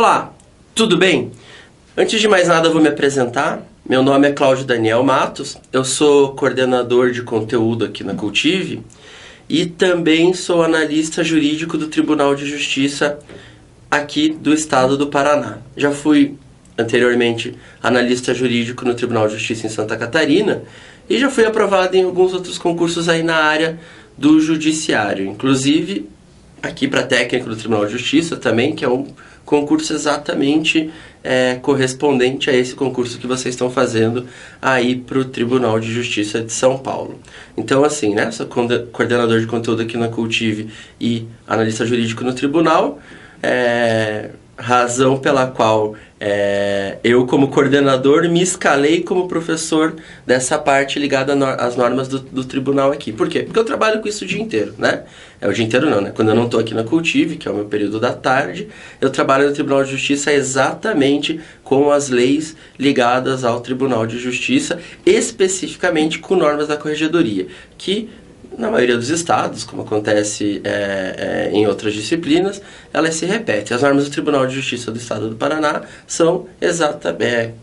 Olá, tudo bem? Antes de mais nada, eu vou me apresentar. Meu nome é Cláudio Daniel Matos, eu sou coordenador de conteúdo aqui na Cultive e também sou analista jurídico do Tribunal de Justiça aqui do Estado do Paraná. Já fui anteriormente analista jurídico no Tribunal de Justiça em Santa Catarina e já fui aprovado em alguns outros concursos aí na área do judiciário, inclusive aqui para técnico do Tribunal de Justiça também, que é um concurso exatamente correspondente a esse concurso que vocês estão fazendo aí para o Tribunal de Justiça de São Paulo. Então assim, né, sou coordenador de conteúdo aqui na Cultive e analista jurídico no Tribunal, razão pela qual eu, como coordenador, me escalei como professor dessa parte ligada às normas do tribunal aqui. Por quê? Porque eu trabalho com isso o dia inteiro, né? O dia inteiro não, né? Quando eu não estou aqui na Cultive, que é o meu período da tarde, eu trabalho no Tribunal de Justiça exatamente com as leis ligadas ao Tribunal de Justiça, especificamente com normas da Corregedoria, que na maioria dos estados, como acontece em outras disciplinas, elas se repetem. As normas do Tribunal de Justiça do Estado do Paraná são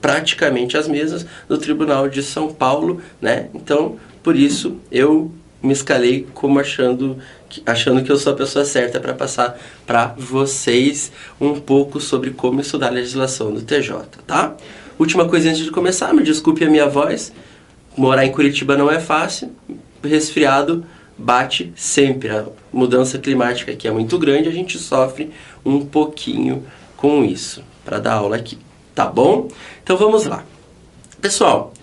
praticamente as mesmas do Tribunal de São Paulo, né? Então, por isso, eu me escalei como achando que eu sou a pessoa certa para passar para vocês um pouco sobre como estudar a legislação do TJ, tá? Última coisa antes de começar, me desculpe a minha voz, morar em Curitiba não é fácil, resfriado bate sempre, a mudança climática aqui é muito grande, a gente sofre um pouquinho com isso, para dar aula aqui, tá bom? Então vamos lá. Pessoal,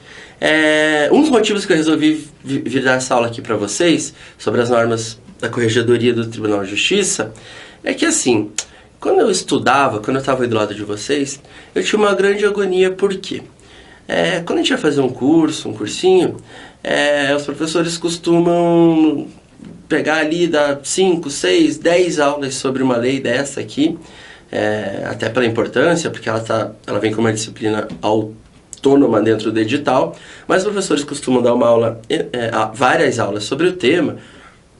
um dos motivos que eu resolvi vir dar essa aula aqui para vocês, sobre as normas da Corregedoria do Tribunal de Justiça, é que assim, quando eu estudava, quando eu estava aí do lado de vocês, eu tinha uma grande agonia, por quê? Quando a gente vai fazer um cursinho, os professores costumam pegar ali, dar 5, 6, 10 aulas sobre uma lei dessa aqui, até pela importância, porque ela vem com uma disciplina autônoma dentro do edital, mas os professores costumam dar várias aulas sobre o tema,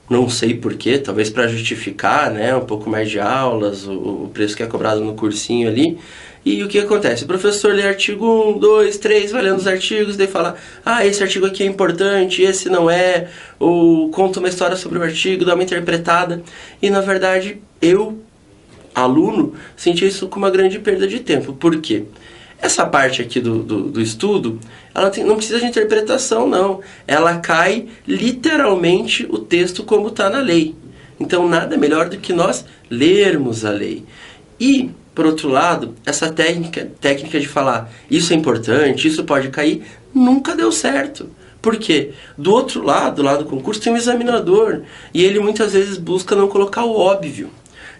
não sei porquê, talvez para justificar, né, um pouco mais de aulas, o preço que é cobrado no cursinho ali. E o que acontece? O professor lê artigo 1, 2, 3, vai lendo os artigos, daí fala, esse artigo aqui é importante, esse não é, ou conta uma história sobre o artigo, dá uma interpretada. E na verdade, eu, aluno, senti isso como uma grande perda de tempo. Por quê? Essa parte aqui do estudo, ela não precisa de interpretação, não. Ela cai literalmente o texto como está na lei. Então, nada melhor do que nós lermos a lei. E, por outro lado, essa técnica de falar isso é importante, isso pode cair, nunca deu certo. Por quê? Do outro lado, lá do concurso, tem um examinador. E ele muitas vezes busca não colocar o óbvio.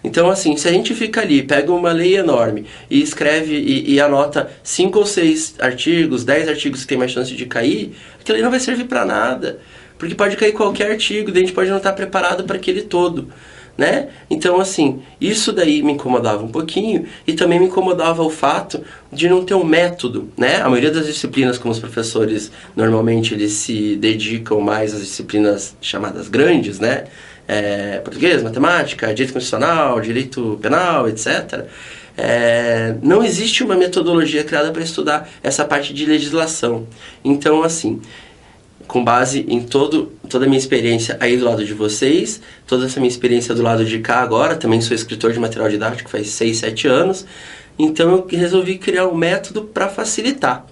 Então, assim, se a gente fica ali, pega uma lei enorme e escreve e anota 5 ou 6 artigos, 10 artigos que tem mais chance de cair, aquilo ali não vai servir para nada. Porque pode cair qualquer artigo, daí a gente pode não estar preparado para aquele todo, né? Então, assim, isso daí me incomodava um pouquinho e também me incomodava o fato de não ter um método, né? A maioria das disciplinas, como os professores, normalmente eles se dedicam mais às disciplinas chamadas grandes, né? Português, matemática, direito constitucional, direito penal, etc. Não existe uma metodologia criada para estudar essa parte de legislação. Então, assim, com base em toda a minha experiência aí do lado de vocês, toda essa minha experiência do lado de cá agora, também sou escritor de material didático faz 6, 7 anos, então eu resolvi criar um método para facilitar.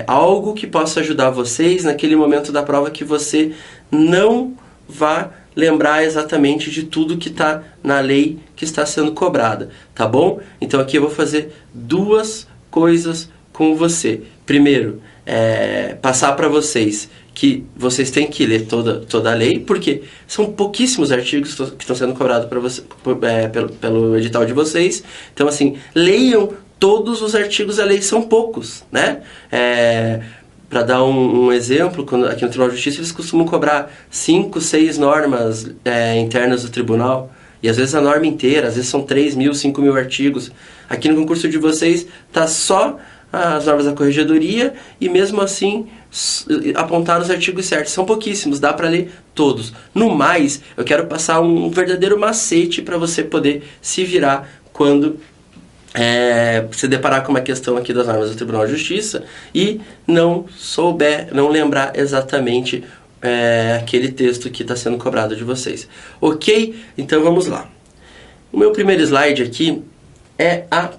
Algo que possa ajudar vocês naquele momento da prova que você não vá lembrar exatamente de tudo que está na lei que está sendo cobrada, tá bom? Então aqui eu vou fazer 2 coisas com você. Primeiro, passar para vocês que vocês têm que ler toda a lei, porque são pouquíssimos artigos que estão sendo cobrados para você, pelo edital de vocês. Então, assim, leiam todos os artigos da lei, são poucos, né? Para dar um exemplo, aqui no Tribunal de Justiça eles costumam cobrar 5, 6 normas internas do tribunal, e às vezes a norma inteira, às vezes são 3.000, 5.000 artigos. Aqui no concurso de vocês está só as normas da Corregedoria e mesmo assim apontar os artigos certos. São pouquíssimos, dá para ler todos. No mais, eu quero passar um verdadeiro macete para você poder se virar quando se deparar com uma questão aqui das normas do Tribunal de Justiça e não lembrar exatamente aquele texto que está sendo cobrado de vocês. Ok? Então vamos lá. O meu primeiro slide aqui é a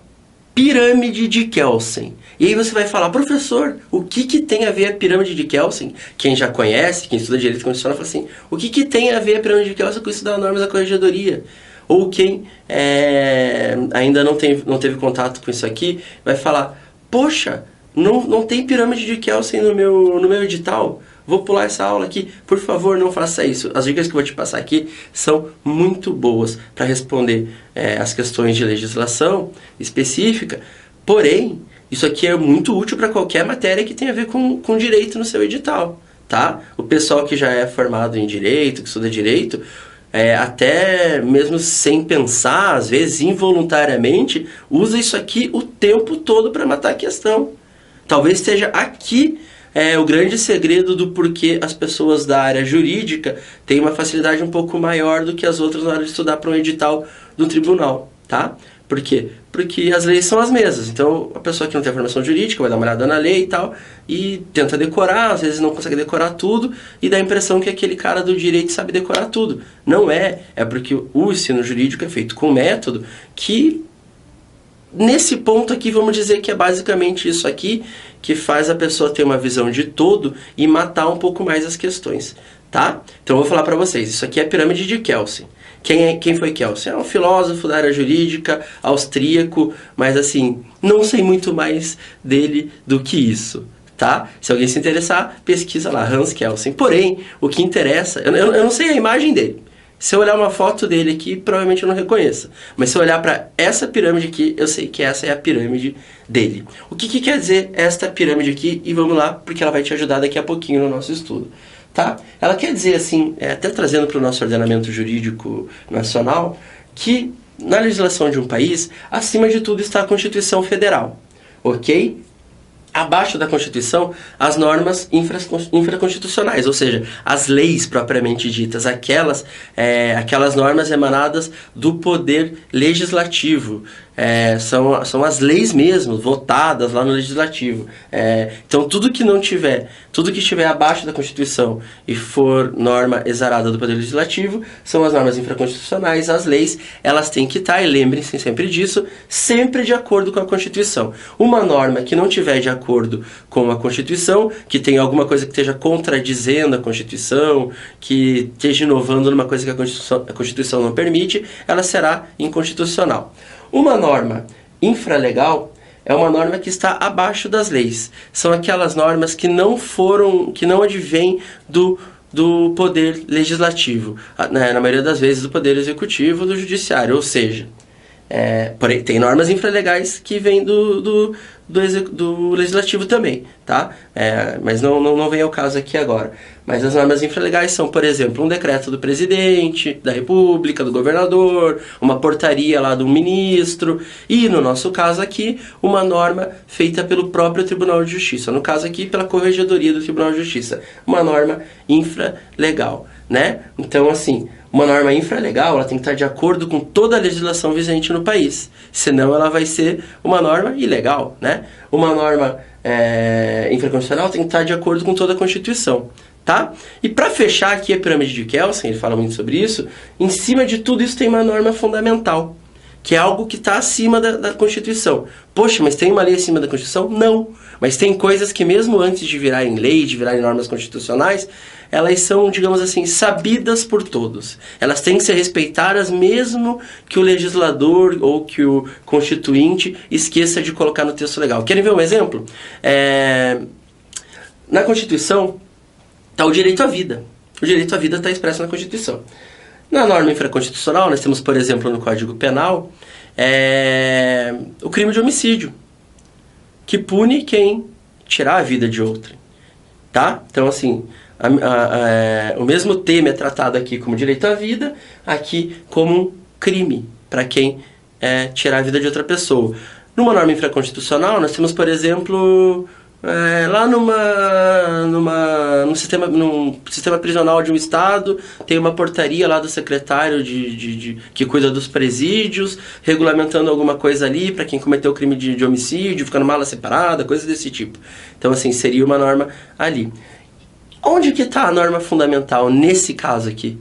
pirâmide de Kelsen. E aí você vai falar, professor, o que tem a ver a pirâmide de Kelsen? Quem já conhece, quem estuda direito constitucional, fala assim, o que tem a ver a pirâmide de Kelsen com isso das normas da corregedoria? Ou quem ainda não teve contato com isso aqui, vai falar, poxa, não tem pirâmide de Kelsen no meu edital. Vou pular essa aula aqui, por favor, não faça isso. As dicas que eu vou te passar aqui são muito boas para responder as questões de legislação específica, porém, isso aqui é muito útil para qualquer matéria que tenha a ver com direito no seu edital, tá? O pessoal que já é formado em direito, que estuda direito, até mesmo sem pensar, às vezes involuntariamente, usa isso aqui o tempo todo para matar a questão. Talvez esteja aqui o grande segredo do porquê as pessoas da área jurídica têm uma facilidade um pouco maior do que as outras na hora de estudar para um edital do tribunal, tá? Por quê? Porque as leis são as mesmas. Então, a pessoa que não tem formação jurídica vai dar uma olhada na lei e tal, e tenta decorar, às vezes não consegue decorar tudo, e dá a impressão que aquele cara do direito sabe decorar tudo. Não é. É porque o ensino jurídico é feito com método que, nesse ponto aqui, vamos dizer que é basicamente isso aqui que faz a pessoa ter uma visão de todo e matar um pouco mais as questões, tá? Então eu vou falar para vocês, isso aqui é a pirâmide de Kelsen. Quem foi Kelsen? É um filósofo da área jurídica, austríaco, mas assim, não sei muito mais dele do que isso, tá? Se alguém se interessar, pesquisa lá, Hans Kelsen. Porém, o que interessa, eu não sei a imagem dele. Se eu olhar uma foto dele aqui, provavelmente eu não reconheça. Mas se eu olhar para essa pirâmide aqui, eu sei que essa é a pirâmide dele. O que quer dizer esta pirâmide aqui? E vamos lá, porque ela vai te ajudar daqui a pouquinho no nosso estudo. Tá? Ela quer dizer assim, até trazendo para o nosso ordenamento jurídico nacional, que na legislação de um país, acima de tudo está a Constituição Federal. Ok? Abaixo da Constituição, as normas infraconstitucionais, ou seja, as leis propriamente ditas, aquelas normas emanadas do poder legislativo. São as leis mesmo, votadas lá no legislativo. Então, tudo que estiver abaixo da Constituição e for norma exarada do poder legislativo, são as normas infraconstitucionais, as leis, elas têm que estar, e lembrem-se sempre disso, sempre de acordo com a Constituição. Uma norma que não tiver de acordo com a Constituição, que tenha alguma coisa que esteja contradizendo a Constituição, que esteja inovando numa coisa que a Constituição não permite, ela será inconstitucional. Uma norma infralegal é uma norma que está abaixo das leis. São aquelas normas que não advêm do poder legislativo, na maioria das vezes do poder executivo, do judiciário, ou seja, porém, tem normas infralegais que vêm do legislativo também, tá? Mas não vem ao caso aqui agora. Mas as normas infralegais são, por exemplo, um decreto do presidente da República, do governador, uma portaria lá do ministro, e no nosso caso aqui, uma norma feita pelo próprio Tribunal de Justiça, no caso aqui pela Corregedoria do Tribunal de Justiça, uma norma infralegal, né? Então, assim, uma norma infralegal, ela tem que estar de acordo com toda a legislação vigente no país, senão ela vai ser uma norma ilegal, né? Uma norma infraconstitucional tem que estar de acordo com toda a Constituição, tá? E para fechar aqui a pirâmide de Kelsen, ele fala muito sobre isso, em cima de tudo isso tem uma norma fundamental, que é algo que está acima da Constituição. Poxa, mas tem uma lei acima da Constituição? Não. Mas tem coisas que mesmo antes de virarem lei, de virarem normas constitucionais, elas são, digamos assim, sabidas por todos. Elas têm que ser respeitadas mesmo que o legislador ou que o constituinte esqueça de colocar no texto legal. Querem ver um exemplo? Na Constituição está o direito à vida. O direito à vida está expresso na Constituição. Na norma infraconstitucional, nós temos, por exemplo, no Código Penal, o crime de homicídio, que pune quem tirar a vida de outrem, tá? Então, assim, o mesmo tema é tratado aqui como direito à vida, aqui como um crime para quem tirar a vida de outra pessoa. Numa norma infraconstitucional, nós temos, por exemplo, lá num sistema prisional de um estado, tem uma portaria lá do secretário que cuida dos presídios, regulamentando alguma coisa ali para quem cometeu crime de homicídio, ficar numa ala separada, coisa desse tipo. Então, assim, seria uma norma ali. Onde que está a norma fundamental nesse caso aqui?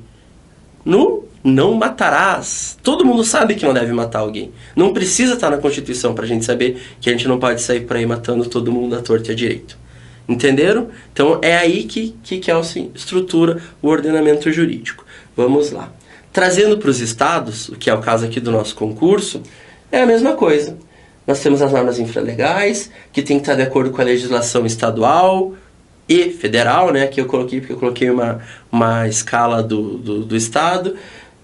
No não matarás. Todo mundo sabe que não deve matar alguém. Não precisa estar na Constituição para a gente saber que a gente não pode sair por aí matando todo mundo à torta e à direito. Entenderam? Então é aí que Kelsen estrutura o ordenamento jurídico. Vamos lá. Trazendo para os estados, o que é o caso aqui do nosso concurso, é a mesma coisa. Nós temos as normas infralegais, que tem que estar de acordo com a legislação estadual e federal, né? Que eu coloquei, porque eu coloquei uma escala do estado,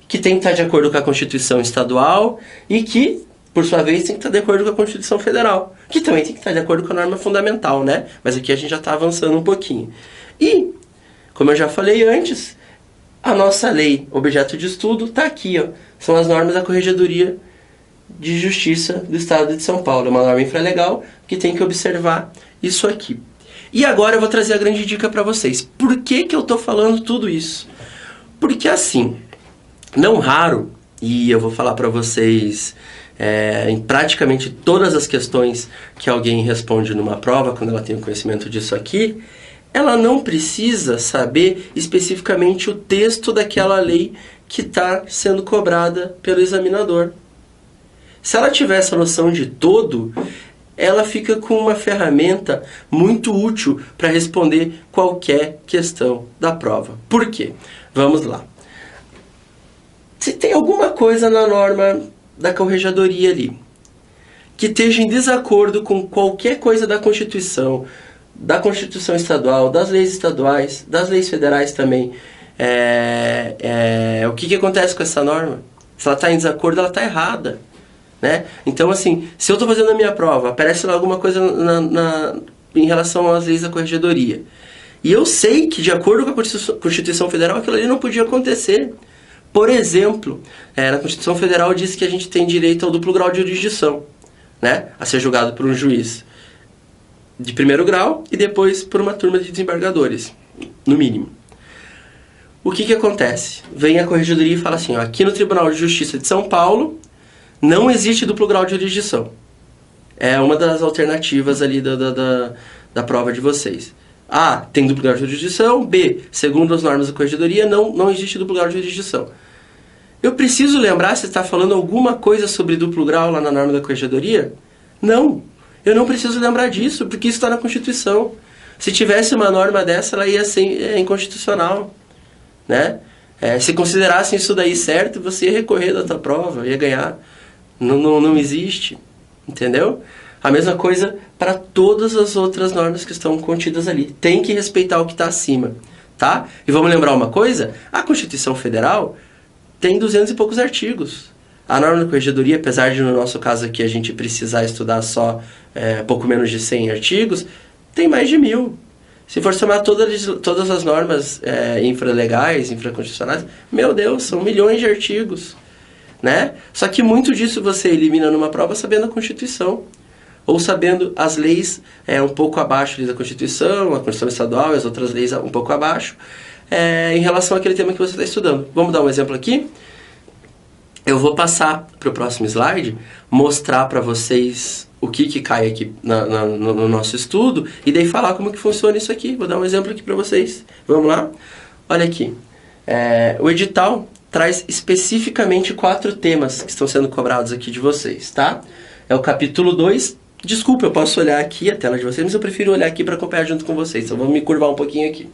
que tem que estar de acordo com a Constituição estadual e que, por sua vez, tem que estar de acordo com a Constituição federal, que também tem que estar de acordo com a norma fundamental, né? Mas aqui a gente já está avançando um pouquinho. E, como eu já falei antes, a nossa lei, objeto de estudo, está aqui, ó. São as normas da Corregedoria de Justiça do Estado de São Paulo. É uma norma infralegal que tem que observar isso aqui. E agora eu vou trazer a grande dica para vocês. Por que eu estou falando tudo isso? Porque assim, não raro, e eu vou falar para vocês em praticamente todas as questões que alguém responde numa prova, quando ela tem o conhecimento disso aqui, ela não precisa saber especificamente o texto daquela lei que está sendo cobrada pelo examinador. Se ela tiver essa noção de todo, ela fica com uma ferramenta muito útil para responder qualquer questão da prova. Por quê? Vamos lá. Se tem alguma coisa na norma da Corregedoria ali que esteja em desacordo com qualquer coisa da Constituição estadual, das leis estaduais, das leis federais também, o que acontece com essa norma? Se ela está em desacordo, ela está errada. Né? Então, assim, se eu estou fazendo a minha prova, aparece lá alguma coisa em relação às leis da Corregedoria, e eu sei que, de acordo com a Constituição Federal, aquilo ali não podia acontecer. Por exemplo, na Constituição Federal diz que a gente tem direito ao duplo grau de jurisdição, né? A ser julgado por um juiz de primeiro grau e depois por uma turma de desembargadores, no mínimo. O que acontece? Vem a Corregedoria e fala assim, ó, aqui no Tribunal de Justiça de São Paulo não existe duplo grau de jurisdição. É uma das alternativas ali da prova de vocês. A, tem duplo grau de jurisdição. B, segundo as normas da Corregedoria, não existe duplo grau de jurisdição. Eu preciso lembrar se está falando alguma coisa sobre duplo grau lá na norma da Corregedoria? Não. Eu não preciso lembrar disso, porque isso está na Constituição. Se tivesse uma norma dessa, ela ia ser inconstitucional. Né? Se considerassem isso daí certo, você ia recorrer da tua prova, ia ganhar. Não existe, entendeu? A mesma coisa para todas as outras normas que estão contidas ali. Tem que respeitar o que está acima, tá? E vamos lembrar uma coisa? A Constituição Federal tem 200 e poucos artigos. A norma da Corregedoria, apesar de no nosso caso aqui a gente precisar estudar só pouco menos de 100 artigos, tem mais de 1000. Se for somar todas as normas infralegais, infraconstitucionais, meu Deus, são milhões de artigos. Né? Só que muito disso você elimina numa prova sabendo a Constituição. Ou sabendo as leis um pouco abaixo da Constituição, a Constituição Estadual e as outras leis um pouco abaixo, em relação àquele tema que você está estudando. Vamos dar um exemplo aqui? Eu vou passar para o próximo slide, mostrar para vocês o que cai aqui no nosso estudo, e daí falar como que funciona isso aqui. Vou dar um exemplo aqui para vocês. Vamos lá? Olha aqui. O edital traz especificamente 4 temas que estão sendo cobrados aqui de vocês, tá? É o capítulo 2. Desculpa, eu posso olhar aqui a tela de vocês, mas eu prefiro olhar aqui para acompanhar junto com vocês. Então vamos me curvar um pouquinho aqui.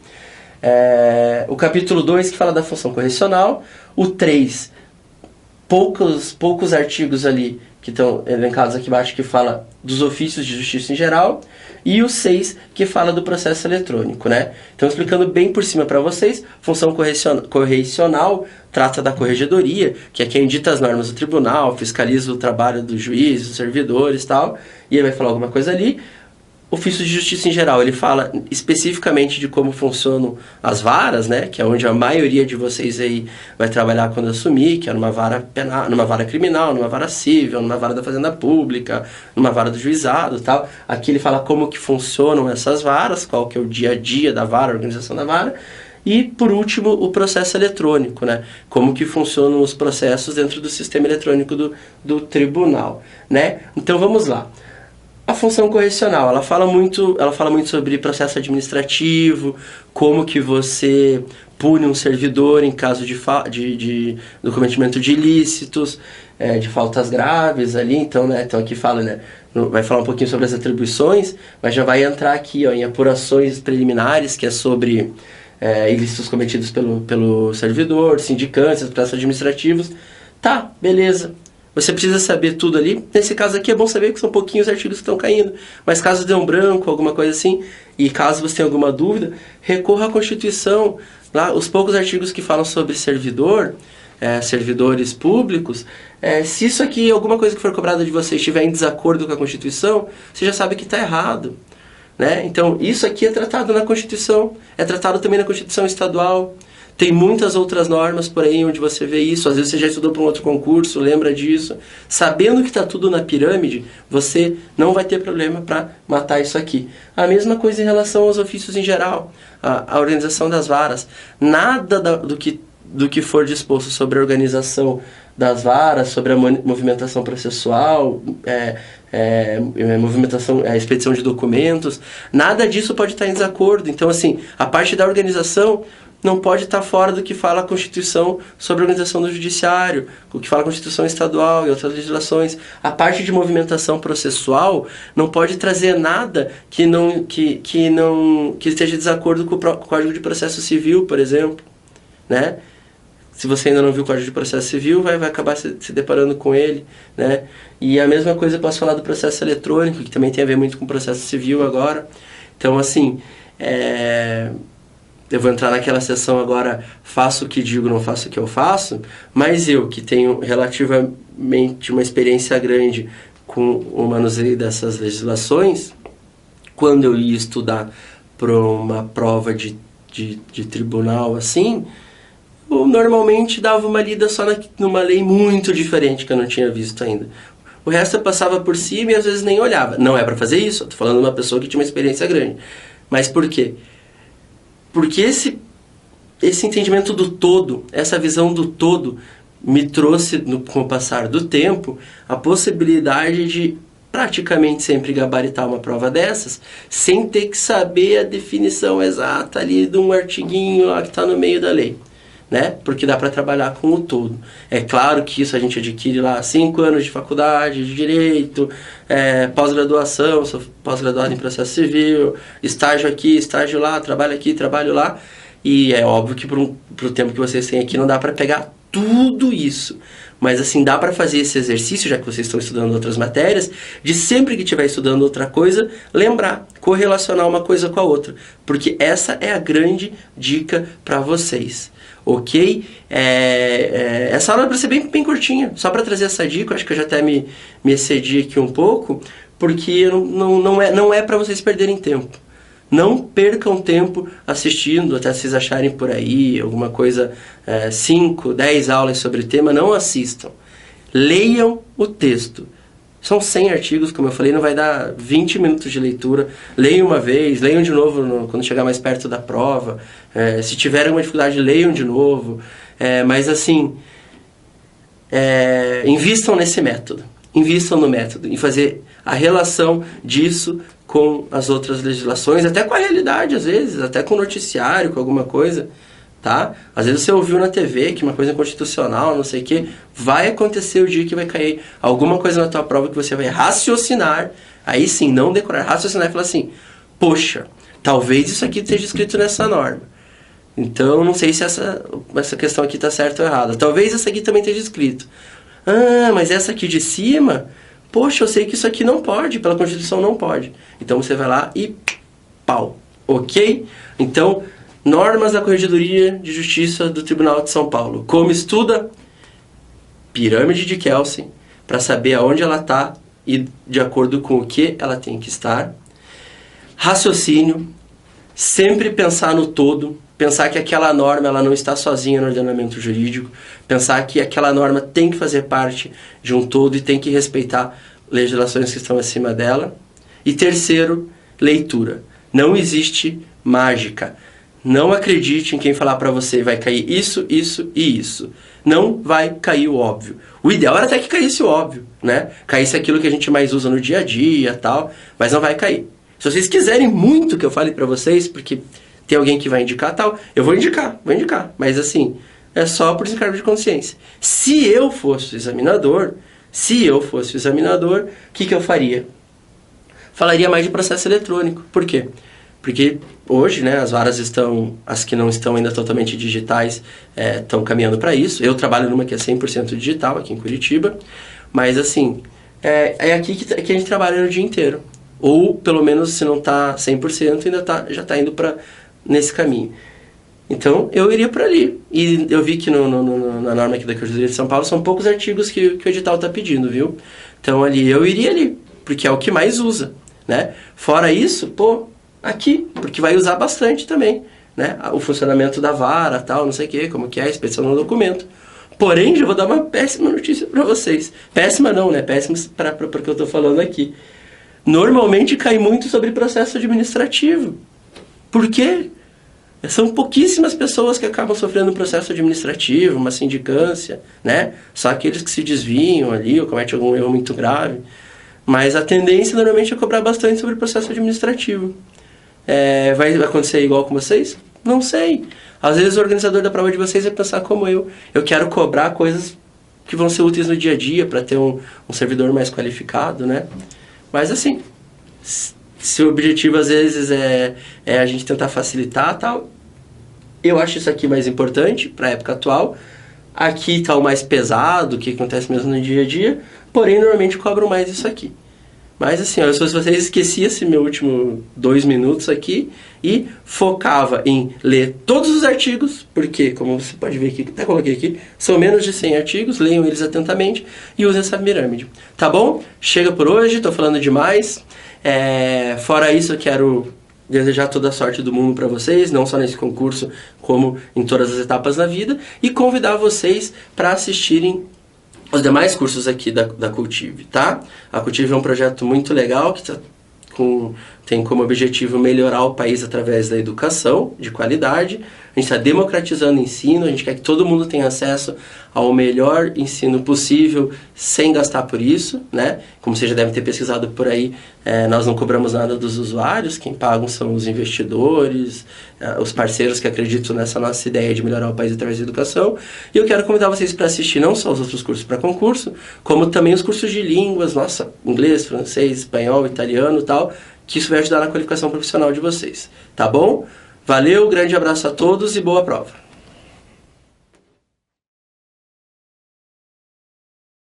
O capítulo 2 que fala da função correcional. O 3, poucos artigos ali que estão elencados aqui embaixo, que fala dos ofícios de justiça em geral, e o 6, que fala do processo eletrônico, né? Então, explicando bem por cima para vocês, função correcional trata da corregedoria, que é quem dita as normas do tribunal, fiscaliza o trabalho do juiz, dos servidores e tal, e ele vai falar alguma coisa ali. ofício de justiça em geral, ele fala especificamente de como funcionam as varas, né, que é onde a maioria de vocês aí vai trabalhar quando assumir, que é numa vara penal, numa vara criminal, numa vara civil, numa vara da fazenda pública, numa vara do juizado, tal. Aqui ele fala como que funcionam essas varas, qual que é o dia a dia da vara, a organização da vara. E, por último, o processo eletrônico, né? Como que funcionam os processos dentro do sistema eletrônico do tribunal, né? Então, vamos lá. A função correcional, ela fala muito sobre processo administrativo, como que você pune um servidor em caso de do cometimento de ilícitos, de faltas graves ali. Então, né, então aqui fala, né, vai falar um pouquinho sobre as atribuições, mas já vai entrar aqui, ó, em apurações preliminares, que é sobre ilícitos cometidos pelo servidor, sindicâncias, processos administrativos. Tá, beleza. Você precisa saber tudo ali. Nesse caso aqui é bom saber que são pouquinhos artigos que estão caindo. Mas caso dê um branco, alguma coisa assim, e caso você tenha alguma dúvida, recorra à Constituição. Lá, os poucos artigos que falam sobre servidor, servidores públicos, se isso aqui, alguma coisa que for cobrada de você estiver em desacordo com a Constituição, você já sabe que está errado. Né? Então, isso aqui é tratado na Constituição, é tratado também na Constituição Estadual. Tem muitas outras normas por aí onde você vê isso. Às vezes você já estudou para um outro concurso, lembra disso. Sabendo que está tudo na pirâmide, você não vai ter problema para matar isso aqui. A mesma coisa em relação aos ofícios em geral, a organização das varas. Nada do que for disposto sobre a organização das varas, sobre a movimentação processual, a expedição de documentos, nada disso pode estar em desacordo. Então, assim, a parte da organização não pode estar fora do que fala a Constituição sobre a organização do Judiciário, o que fala a Constituição Estadual e outras legislações. A parte de movimentação processual não pode trazer nada que esteja em desacordo com o Código de Processo Civil, por exemplo, né? Se você ainda não viu o Código de Processo Civil, vai acabar se deparando com ele, né? E a mesma coisa eu posso falar do processo eletrônico, que também tem a ver muito com o processo civil agora. Então, assim, eu vou entrar naquela sessão agora, faço o que digo, não faço o que eu faço, mas eu, que tenho relativamente uma experiência grande com o manuseio dessas legislações, quando eu ia estudar para uma prova de tribunal assim, eu normalmente dava uma lida só numa lei muito diferente que eu não tinha visto ainda. O resto eu passava por cima e às vezes nem olhava. Não é para fazer isso, eu tô falando de uma pessoa que tinha uma experiência grande. Mas por quê? Porque esse entendimento do todo, essa visão do todo, me trouxe, com o passar do tempo, a possibilidade de praticamente sempre gabaritar uma prova dessas, sem ter que saber a definição exata ali de um artiguinho lá que está no meio da lei. Né? Porque dá para trabalhar com o todo. É claro que isso a gente adquire lá 5 anos de faculdade, de direito, pós-graduação, sou pós-graduado em processo civil, estágio aqui, estágio lá, trabalho aqui, trabalho lá, e é óbvio que pro tempo que vocês têm aqui não dá para pegar tudo isso, mas assim, dá para fazer esse exercício, já que vocês estão estudando outras matérias, de sempre que estiver estudando outra coisa, lembrar, correlacionar uma coisa com a outra, porque essa é a grande dica para vocês. Ok? Essa aula é para ser bem curtinha, só para trazer essa dica. Acho que eu já até me excedi aqui um pouco, porque não é para vocês perderem tempo. Não percam tempo assistindo, até vocês acharem por aí alguma coisa, 5, 10 aulas sobre o tema, não assistam. Leiam o texto. São 100 artigos, como eu falei, não vai dar 20 minutos de leitura. Leiam uma vez, leiam de novo quando chegar mais perto da prova. Se tiverem alguma dificuldade, leiam de novo. Mas assim, invistam nesse método. Invistam no método, em fazer a relação disso com as outras legislações, até com a realidade às vezes, até com o noticiário, com alguma coisa. Tá? Às vezes você ouviu na TV que uma coisa é constitucional, não sei o que, vai acontecer o dia que vai cair alguma coisa na tua prova que você vai raciocinar, aí sim, não decorar, raciocinar e falar assim, poxa, talvez isso aqui esteja escrito nessa norma. Então, não sei se essa questão aqui está certa ou errada. Talvez essa aqui também esteja escrito. Ah, mas essa aqui de cima, poxa, eu sei que isso aqui não pode, pela Constituição não pode. Então você vai lá e pau, ok? Então, normas da Corregedoria de Justiça do Tribunal de São Paulo. Como estuda? Pirâmide de Kelsen, para saber aonde ela está e de acordo com o que ela tem que estar. raciocínio, sempre pensar no todo, pensar que aquela norma ela não está sozinha no ordenamento jurídico, pensar que aquela norma tem que fazer parte de um todo e tem que respeitar legislações que estão acima dela. E terceiro, leitura. Não existe mágica. Não acredite em quem falar para você vai cair isso, isso e isso. Não vai cair o óbvio. O ideal era até que caísse o óbvio, né? Caísse aquilo que a gente mais usa no dia a dia, tal, mas não vai cair. Se vocês quiserem muito que eu fale para vocês, porque tem alguém que vai indicar tal, eu vou indicar, mas assim, é só por desencargo de consciência. Se eu fosse o examinador, o que eu faria? Falaria mais de processo eletrônico. Por quê? Porque hoje, né, as varas estão, as que não estão ainda totalmente digitais, estão caminhando para isso. Eu trabalho numa que é 100% digital, aqui em Curitiba, mas assim, é aqui que a gente trabalha o dia inteiro. Ou, pelo menos, se não está 100%, já está indo nesse caminho. Então, eu iria para ali. E eu vi que na norma aqui da Corregedoria de São Paulo são poucos artigos que o edital está pedindo, viu? Então, eu iria ali, porque é o que mais usa, né? Fora isso, aqui, porque vai usar bastante também, né? O funcionamento da vara, tal, não sei o que, como que é a inspeção no documento. Porém, já vou dar uma péssima notícia para vocês. Péssima não, né? Péssima para o que eu estou falando aqui. Normalmente cai muito sobre processo administrativo. Por quê? São pouquíssimas pessoas que acabam sofrendo um processo administrativo, uma sindicância, né? Só aqueles que se desviam ali ou cometem algum erro muito grave. Mas a tendência normalmente é cobrar bastante sobre o processo administrativo. Vai acontecer igual com vocês? Não sei. Às vezes o organizador da prova de vocês vai pensar como eu. Eu quero cobrar coisas que vão ser úteis no dia a dia para ter um servidor mais qualificado, né? Mas assim, se o objetivo às vezes é a gente tentar facilitar tal, eu acho isso aqui mais importante para a época atual. Aqui está o mais pesado, que acontece mesmo no dia a dia, porém normalmente cobram mais isso aqui. Mas assim, se vocês esquecessem meu último 2 minutos aqui e focava em ler todos os artigos, porque, como você pode ver aqui, até coloquei aqui, são menos de 100 artigos, leiam eles atentamente e usem essa pirâmide. Tá bom? Chega por hoje, estou falando demais. Fora isso, eu quero desejar toda a sorte do mundo para vocês, não só nesse concurso, como em todas as etapas da vida, e convidar vocês para assistirem os demais cursos aqui da Cultive, tá? A Cultive é um projeto muito legal que tem como objetivo melhorar o país através da educação de qualidade. A gente está democratizando o ensino, a gente quer que todo mundo tenha acesso ao melhor ensino possível sem gastar por isso, né? Como vocês já devem ter pesquisado por aí, nós não cobramos nada dos usuários, quem pagam são os investidores, os parceiros que acreditam nessa nossa ideia de melhorar o país através da educação. E eu quero convidar vocês para assistir não só os outros cursos para concurso, como também os cursos de línguas, inglês, francês, espanhol, italiano e tal, que isso vai ajudar na qualificação profissional de vocês, tá bom? Valeu, grande abraço a todos e boa prova!